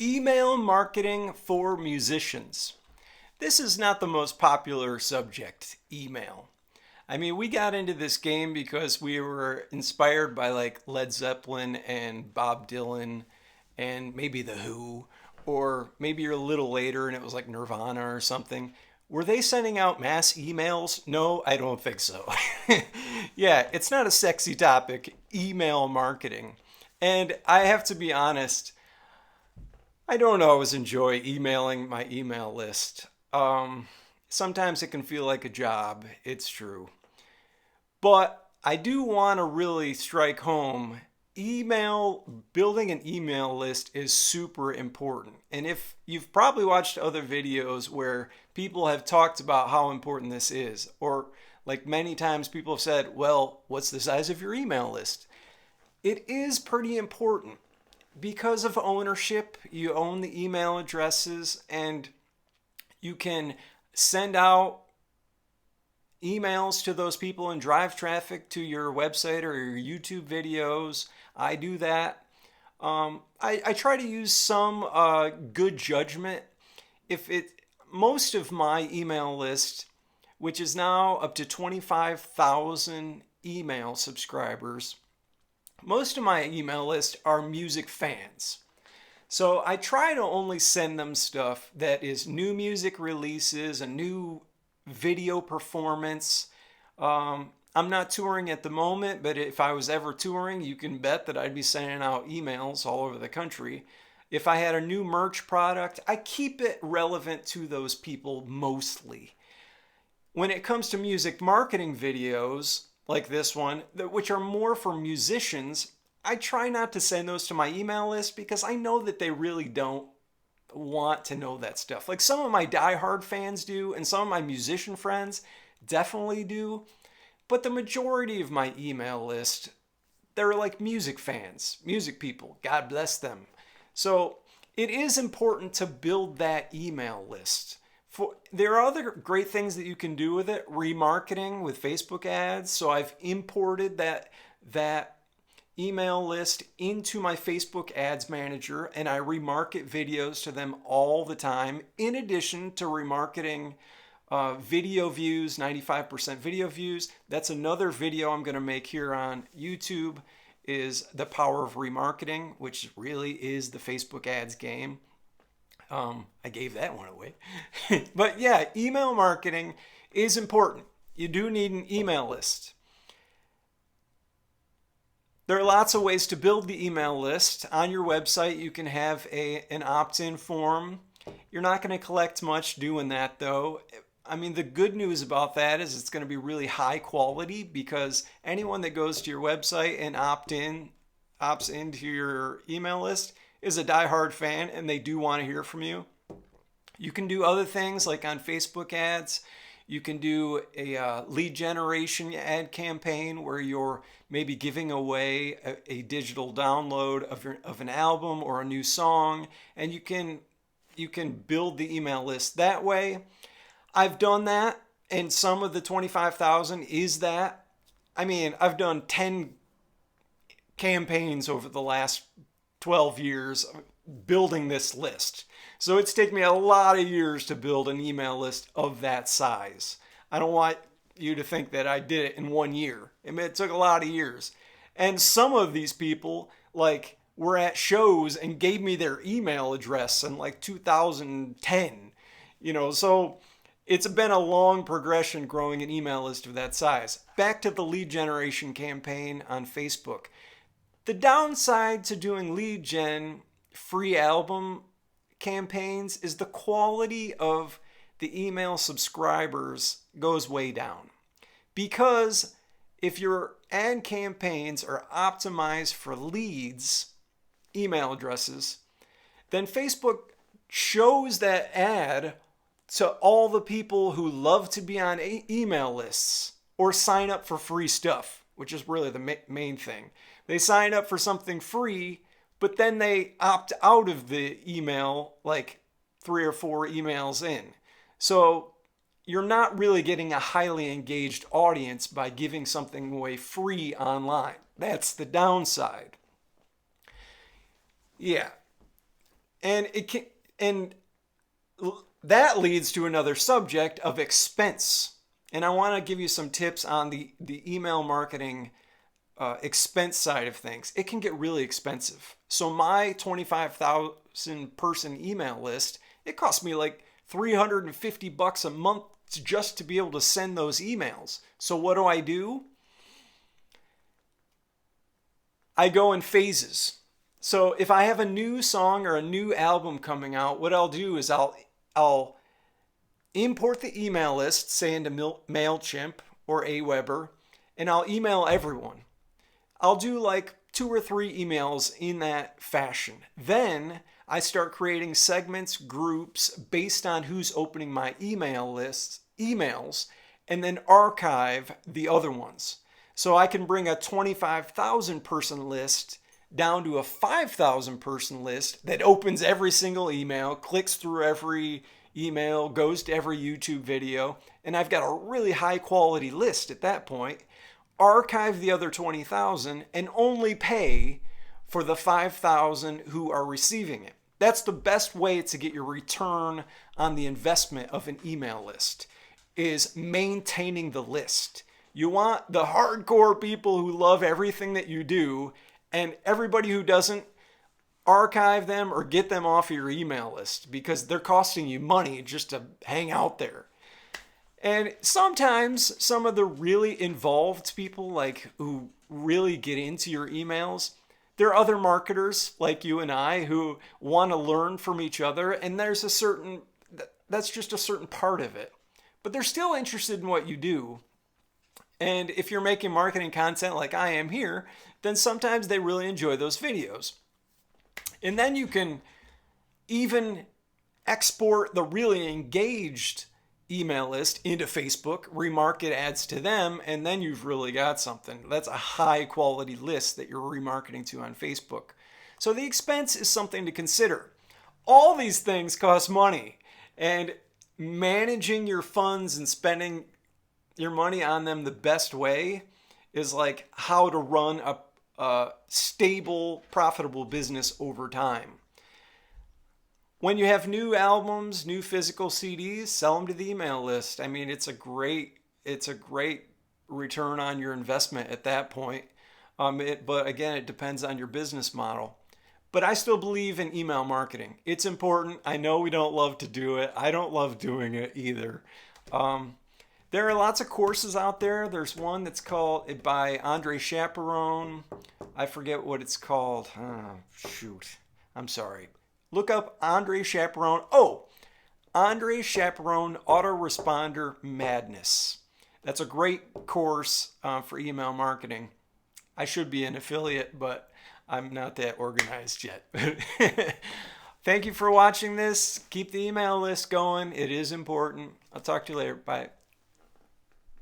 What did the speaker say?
Email marketing for musicians. This is not the most popular subject, email. I mean, we got into this game because we were inspired by like Led Zeppelin and Bob Dylan and maybe The Who, or maybe you're a little later and it was like Nirvana or something. Were they sending out mass emails? No, I don't think so. Yeah, it's not a sexy topic, email marketing. And I have to be honest, I don't always enjoy emailing my email list. Sometimes it can feel like a job, it's true. But I do want to really strike home building an email list is super important. And if you've probably watched other videos where people have talked about how important this is, or like many times people have said, well, what's the size of your email list? It is pretty important because of ownership. You own the email addresses and you can send out emails to those people and drive traffic to your website or your YouTube videos. I do that. I try to use some good judgment. If it Most of my email list, which is now up to 25,000 email subscribers, most of my email list are music fans. So I try to only send them stuff that is new music releases, a new video performance. I'm not touring at the moment, but if I was ever touring, you can bet that I'd be sending out emails all over the country. If I had a new merch product, I keep it relevant to those people mostly. When it comes to music marketing videos like this one, which are more for musicians, I try not to send those to my email list because I know that they really don't want to know that stuff. Like some of my diehard fans do, and some of my musician friends definitely do. But the majority of my email list, they're like music fans, music people. God bless them. So it is important to build that email list. There are other great things that you can do with it. Remarketing with Facebook ads. So I've imported that email list into my Facebook ads manager and I remarket videos to them all the time, in addition to remarketing video views, 95% video views. That's another video I'm going to make here on YouTube, is the power of remarketing, which really is the Facebook ads game. I gave that one away. But yeah, email marketing is important. You do need an email list. There are lots of ways to build the email list. On your website, you can have an opt-in form. You're not going to collect much doing that, though. I mean, the good news about that is it's going to be really high quality, because anyone that goes to your website and opts into your email list is a diehard fan and they do want to hear from you. You can do other things like on Facebook ads. You can do a lead generation ad campaign where you're maybe giving away a digital download of an album or a new song, and you can build the email list that way. I've done that, and some of the 25,000 is that. I mean, I've done 10 campaigns over the last 12 years building this list. So it's taken me a lot of years to build an email list of that size. I don't want you to think that I did it in 1 year. I mean, it took a lot of years. And some of these people, like, were at shows and gave me their email address in like 2010. So it's been a long progression growing an email list of that size. Back to the lead generation campaign on Facebook. The downside to doing lead gen free album campaigns is the quality of the email subscribers goes way down. Because if your ad campaigns are optimized for leads, email addresses, then Facebook shows that ad to all the people who love to be on email lists or sign up for free stuff, which is really the main thing. They sign up for something free, but then they opt out of the email like 3 or 4 emails in. So you're not really getting a highly engaged audience by giving something away free online. That's the downside. Yeah. And it can, and that leads to another subject of expense. And I want to give you some tips on the email marketing expense side of things. It can get really expensive. So my 25,000 person email list, it cost me like $350 a month just to be able to send those emails. So what do? I go in phases. So if I have a new song or a new album coming out, what I'll do is I'll import the email list, say into MailChimp or Aweber, and I'll email everyone. I'll do like 2 or 3 emails in that fashion. Then I start creating segments, groups based on who's opening my emails, and then archive the other ones. So I can bring a 25,000 person list down to a 5,000 person list that opens every single email, clicks through every email, goes to every YouTube video, and I've got a really high quality list at that point. Archive the other 20,000 and only pay for the 5,000 who are receiving it. That's the best way to get your return on the investment of an email list, is maintaining the list. You want the hardcore people who love everything that you do, and everybody who doesn't, archive them or get them off of your email list because they're costing you money just to hang out there. And sometimes some of the really involved people, like who really get into your emails, there are other marketers like you and I who want to learn from each other, and that's just a certain part of it. But they're still interested in what you do. And if you're making marketing content like I am here, then sometimes they really enjoy those videos. And then you can even export the really engaged email list into Facebook, remarket ads to them, and then you've really got something. That's a high quality list that you're remarketing to on Facebook. So the expense is something to consider. All these things cost money, and managing your funds and spending your money on them the best way is like how to run a stable, profitable business over time. When you have new albums, new physical CDs, sell them to the email list. I mean, it's a great return on your investment at that point. But again, it depends on your business model. But I still believe in email marketing. It's important. I know we don't love to do it. I don't love doing it either. There are lots of courses out there. There's one that's called by Andre Chaperone. I forget what it's called. Oh, shoot. I'm sorry. Look up Andre Chaperone. Oh, Andre Chaperone Autoresponder Madness. That's a great course for email marketing. I should be an affiliate, but I'm not that organized yet. Thank you for watching this. Keep the email list going. It is important. I'll talk to you later. Bye.